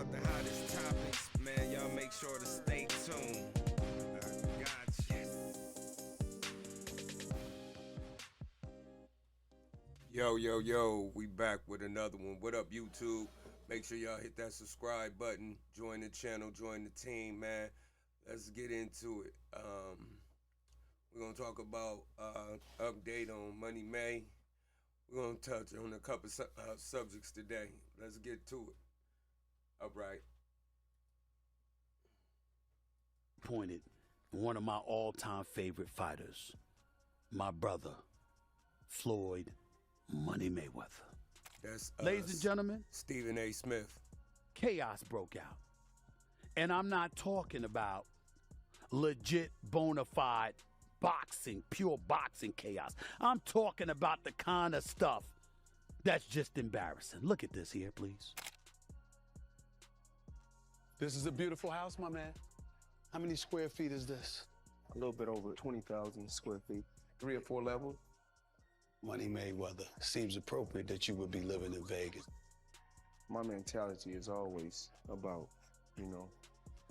about the hottest topics, man. Y'all make sure to stay tuned. I got you. Yo, we back with another one. What up, YouTube? Make sure y'all hit that subscribe button. Join the channel, join the team, man. Let's get into it. We're going to talk about update on Money May. We're going to touch on a couple subjects today. Let's get to it. All right. Pointed one of my all-time favorite fighters, my brother, Floyd Money Mayweather. That's Ladies and gentlemen, Stephen A. Smith. chaos broke out. And I'm not talking about legit, bona fide boxing, pure boxing chaos. I'm talking about the kind of stuff that's just embarrassing. Look at this here, please. This is a beautiful house, my man. How many square feet is this? A little bit over 20,000 square feet, 3 or 4 levels. Money Mayweather, seems appropriate that you would be living in Vegas. My mentality is always about,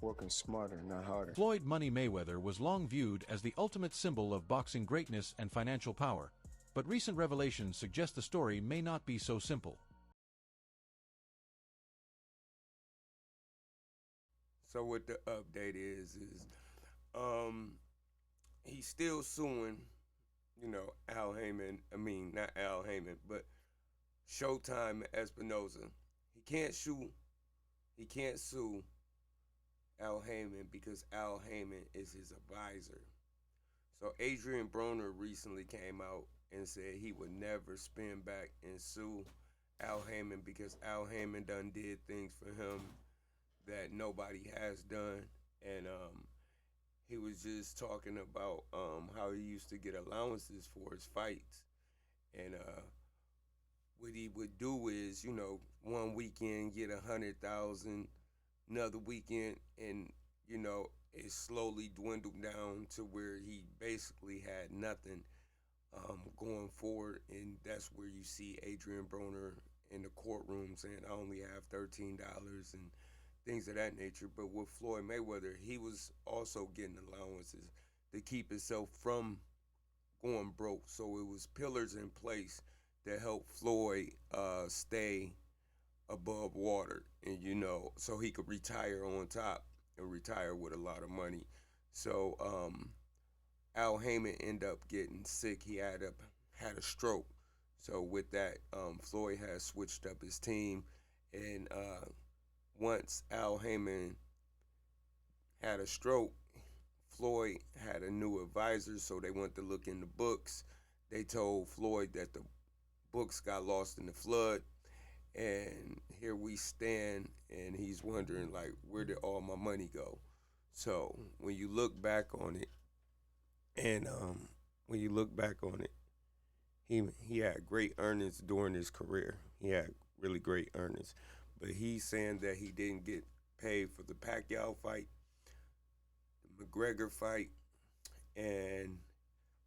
working smarter, not harder. Floyd Money Mayweather was long viewed as the ultimate symbol of boxing greatness and financial power, but recent revelations suggest the story may not be so simple. So what the update is he's still suing, Al Heyman. I mean, not Al Heyman, but Showtime Espinosa. He can't sue Al Heyman because Al Heyman is his advisor. So Adrian Broner recently came out and said he would never spin back and sue Al Heyman because Al Heyman done did things for him that nobody has done. And he was just talking about how he used to get allowances for his fights. And what he would do is, one weekend get 100,000, another weekend, and it slowly dwindled down to where he basically had nothing going forward. And that's where you see Adrian Broner in the courtroom saying, I only have $13 and things of that nature. But with Floyd Mayweather, he was also getting allowances to keep himself from going broke. So it was pillars in place that helped Floyd stay above water, and so he could retire on top and retire with a lot of money. So Al Heyman ended up getting sick. He had a stroke. So with that, Floyd has switched up his team, and once Al Heyman had a stroke, Floyd had a new advisor, so they went to look in the books. They told Floyd that the books got lost in the flood, and here we stand, and he's wondering, like, where did all my money go? So when you look back on it, he had great earnings during his career. He had really great earnings. But he's saying that he didn't get paid for the Pacquiao fight, the McGregor fight, and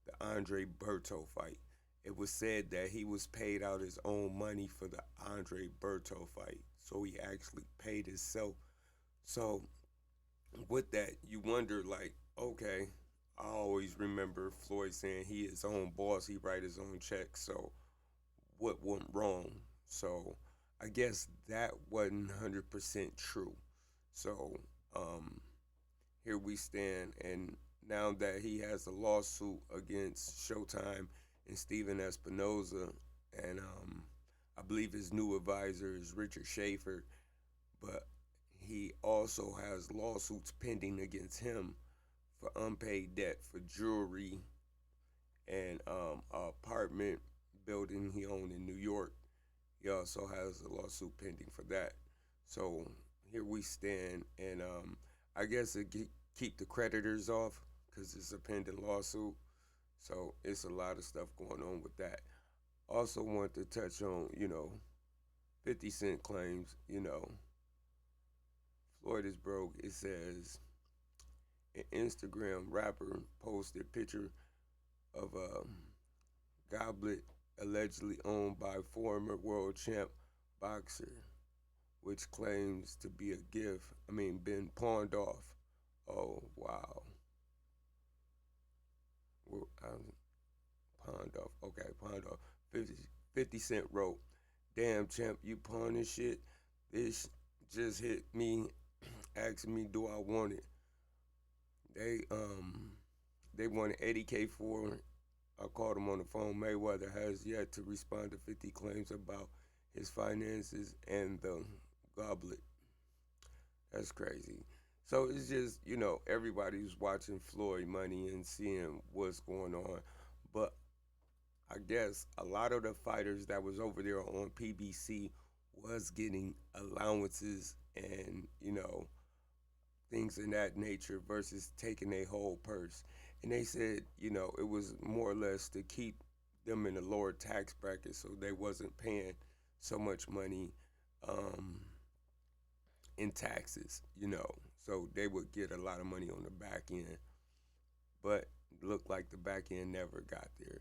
the Andre Berto fight. It was said that he was paid out his own money for the Andre Berto fight. So he actually paid himself. So with that, you wonder, like, okay, I always remember Floyd saying he his own boss, he write his own checks. So what went wrong? So I guess that wasn't 100% true. So here we stand, and now that he has a lawsuit against Showtime and Stephen Espinosa, and I believe his new advisor is Richard Schaefer, but he also has lawsuits pending against him for unpaid debt for jewelry and an apartment building he owned in New York. He also has a lawsuit pending for that. So here we stand, and I guess it keep the creditors off because it's a pending lawsuit. So it's a lot of stuff going on with that. Also want to touch on, 50 Cent claims, Floyd is broke. It says an Instagram rapper posted a picture of a goblet allegedly owned by former world champ boxer which claims to be a gift. Been pawned off. Oh, wow. Pawned off. Okay, pawned off. 50 Cent wrote, "Damn, champ, you pawning shit? This just hit me, asking me, do I want it?" They wanted 80K for it. I called him on the phone. Mayweather has yet to respond to 50 claims about his finances and the goblet. That's crazy. So it's just, everybody's watching Floyd Money and seeing what's going on. But I guess a lot of the fighters that was over there on PBC was getting allowances and, things in that nature versus taking a whole purse. And they said, it was more or less to keep them in a lower tax bracket so they wasn't paying so much money in taxes, So they would get a lot of money on the back end. But it looked like the back end never got there.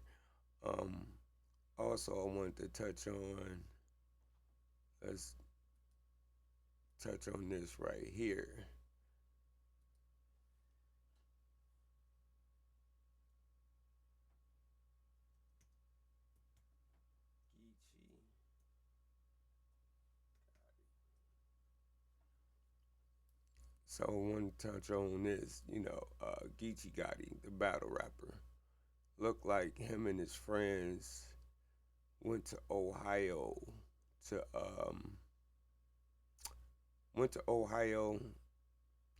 Also, I wanted to let's touch on this right here. So I want to touch on this, Geechee Gotti, the battle rapper. Looked like him and his friends went to Ohio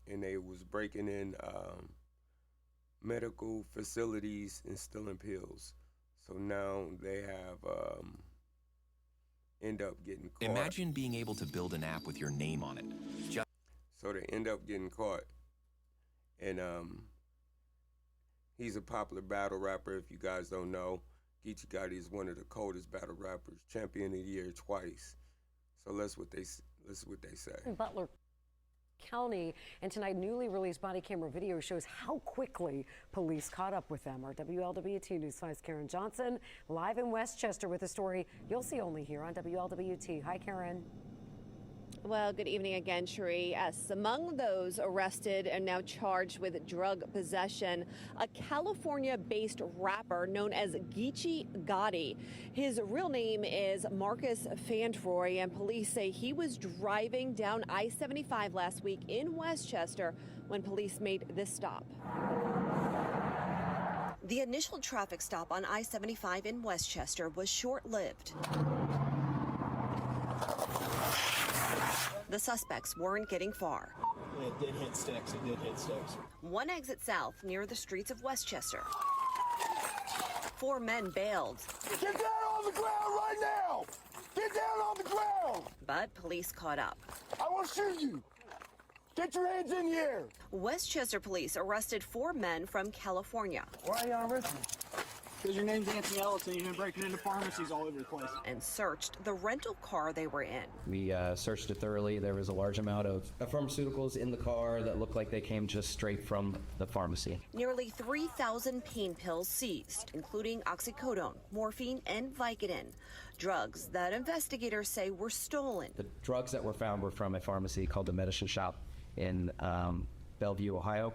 and they was breaking in medical facilities and stealing pills. So now they have end up getting caught. Imagine being able to build an app with your name on it. So they end up getting caught. And he's a popular battle rapper. If you guys don't know, Geechee Gotti is one of the coldest battle rappers, champion of the year twice. So let's what they say. Butler County, and tonight newly released body camera video shows how quickly police caught up with them. Our WLWT News 5's Karen Johnson live in Westchester with a story you'll see only here on WLWT. Hi, Karen. Well, good evening again, Cherie. Yes, among those arrested and now charged with drug possession, a California-based rapper known as Geechee Gotti. His real name is Marcus Fandroy, and police say he was driving down I-75 last week in Westchester when police made this stop. The initial traffic stop on I-75 in Westchester was short-lived. The suspects weren't getting far. It did hit sticks. One exit south near the streets of Westchester. 4 men bailed. Get down on the ground right now! Get down on the ground! But police caught up. I will shoot you! Get your hands in the air! Westchester police arrested 4 men from California. Why are you arresting me? Because your name's Anthony Ellison, you've been breaking into pharmacies all over the place. And searched the rental car they were in. We searched it thoroughly. There was a large amount of pharmaceuticals in the car that looked like they came just straight from the pharmacy. Nearly 3,000 pain pills seized, including oxycodone, morphine, and Vicodin. Drugs that investigators say were stolen. The drugs that were found were from a pharmacy called the Medicine Shop in Bellevue, Ohio.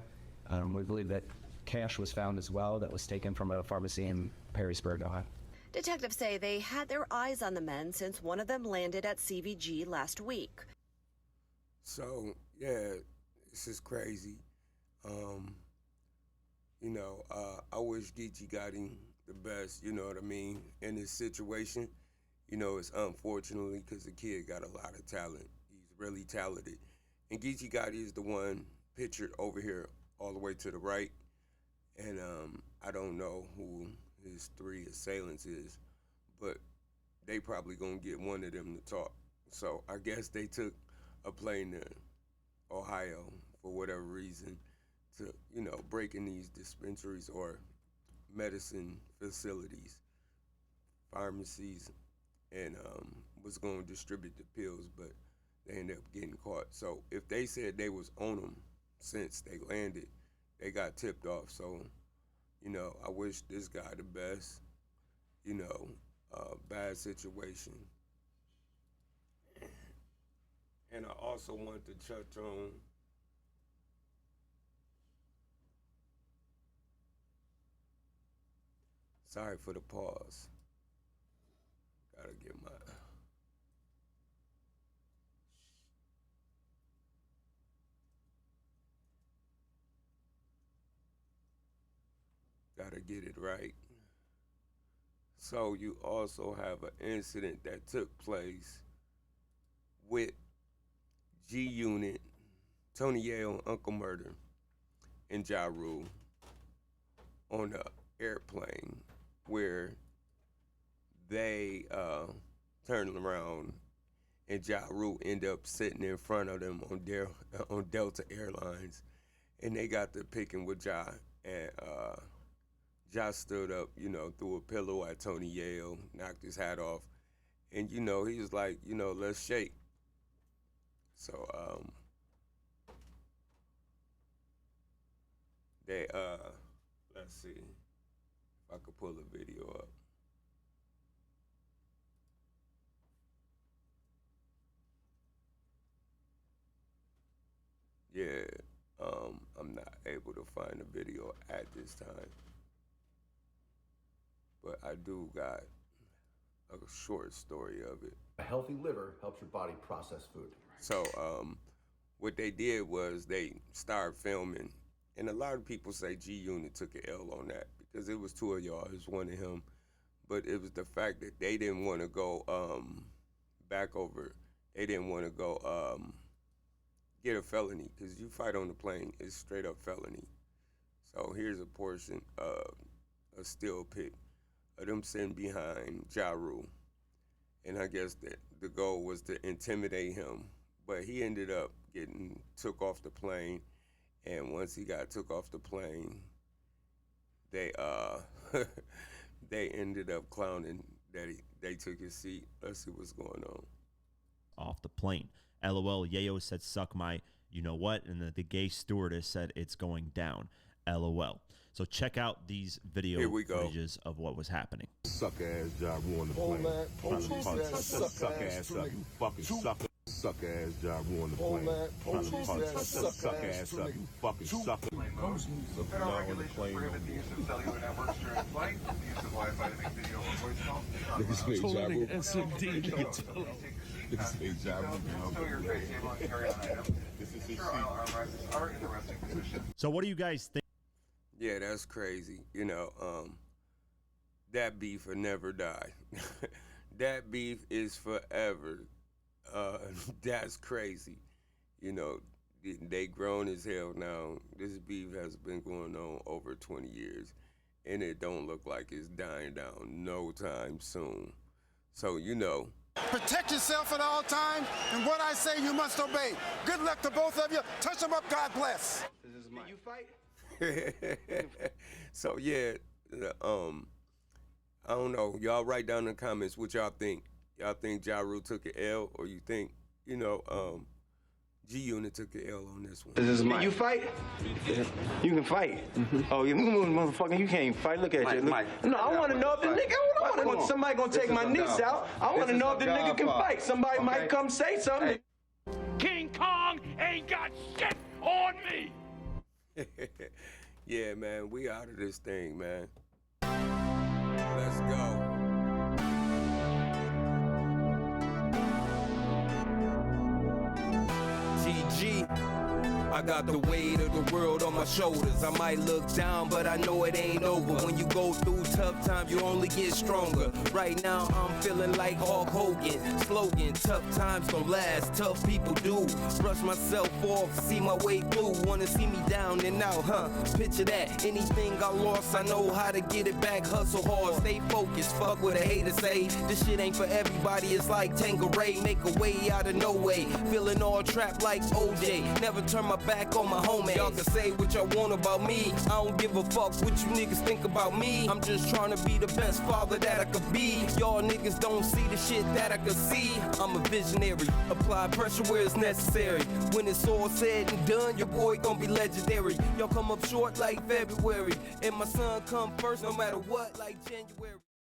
We believe that cash was found as well that was taken from a pharmacy in Perrysburg, Ohio. Detectives say they had their eyes on the men since one of them landed at CVG last week. So, yeah, this is crazy. I wish Geechee Gotti the best, you know what I mean, in this situation. It's unfortunately because the kid got a lot of talent. He's really talented. And Geechee Gotti is the one pictured over here all the way to the right. And I don't know who his 3 assailants is, but they probably gonna get one of them to talk. So I guess they took a plane to Ohio for whatever reason to, break in these dispensaries or medicine facilities, pharmacies, and was gonna distribute the pills, but they ended up getting caught. So if they said they was on them since they landed, they got tipped off. So, I wish this guy the best. Bad situation. And I also want to touch on sorry for the pause. Gotta get my gotta get it right. So you also have an incident that took place with G Unit, Tony Yale, Uncle Murder, and Ja Rule on an airplane where they turned around and Ja Rule ended up sitting in front of them on Delta Airlines, and they got to picking with Ja, and Ja stood up, threw a pillow at Tony Yale, knocked his hat off, and he was like, let's shake. So they let's see if I could pull the video up. Yeah, I'm not able to find the video at this time, but I do got a short story of it. A healthy liver helps your body process food. So what they did was they started filming, and a lot of people say G Unit took an L on that because it was two of y'all, it was one of him, but it was the fact that they didn't want to go back over, they didn't want to go get a felony, because you fight on the plane, it's straight up felony. So here's a portion of a still pic of them sitting behind Ja Rule. And I guess that the goal was to intimidate him, but he ended up getting took off the plane. And once he got took off the plane, they they ended up clowning that they took his seat. Let's see what's going on. Off the plane. LOL, Yayo said, suck my, you know what? And the gay stewardess said, it's going down. LOL. So check out these video footages of what was happening. Suck ass Ja Rule on the plane. Suck ass up, you fucking sucker. Suck ass Ja Rule on the plane. Suck ass up, you fucking sucker. Federal regulation prohibits the use of cellular networks during flight, the use of Wi-Fi to make video or voice calls. So what do you guys think? Yeah, that's crazy. That beef will never die. That beef is forever. That's crazy. They grown as hell now. This beef has been going on over 20 years, and it don't look like it's dying down no time soon. So, protect yourself at all times, and what I say you must obey. Good luck to both of you. Touch them up, God bless. Did you fight? So yeah, I don't know. Y'all write down in the comments what y'all think. Y'all think Ja Rule took an L, or you think, G Unit took an L on this one? Did you fight? You can fight. Oh, you motherfucker, you can't fight. Look at you. No, I want to know if the nigga, somebody gonna take my niece out. I want to know if the nigga can fight. Somebody might come say something. King Kong ain't got shit on me. Yeah, man, we out of this thing, man. Let's go. GG. I got the weight of the world on my shoulders. I might look down, but I know it ain't over. When you go through tough times, you only get stronger. Right now, I'm feeling like Hulk Hogan. Slogan, tough times don't last, tough people do. Brush myself off, see my way through. Wanna see me down and out, huh? Picture that. Anything I lost, I know how to get it back. Hustle hard, stay focused, fuck what a hater say. This shit ain't for everybody, it's like Tanqueray. Make a way out of no way. Feeling all trapped like OJ. Never turn my back on my homie. Y'all can say what y'all want about me. I don't give a fuck what you niggas think about me. I'm just trying to be the best father that I could be. Y'all niggas don't see the shit that I could see. I'm a visionary. Apply pressure where it's necessary. When it's all said and done, your boy gon' be legendary. Y'all come up short like February, and my son come first no matter what like January.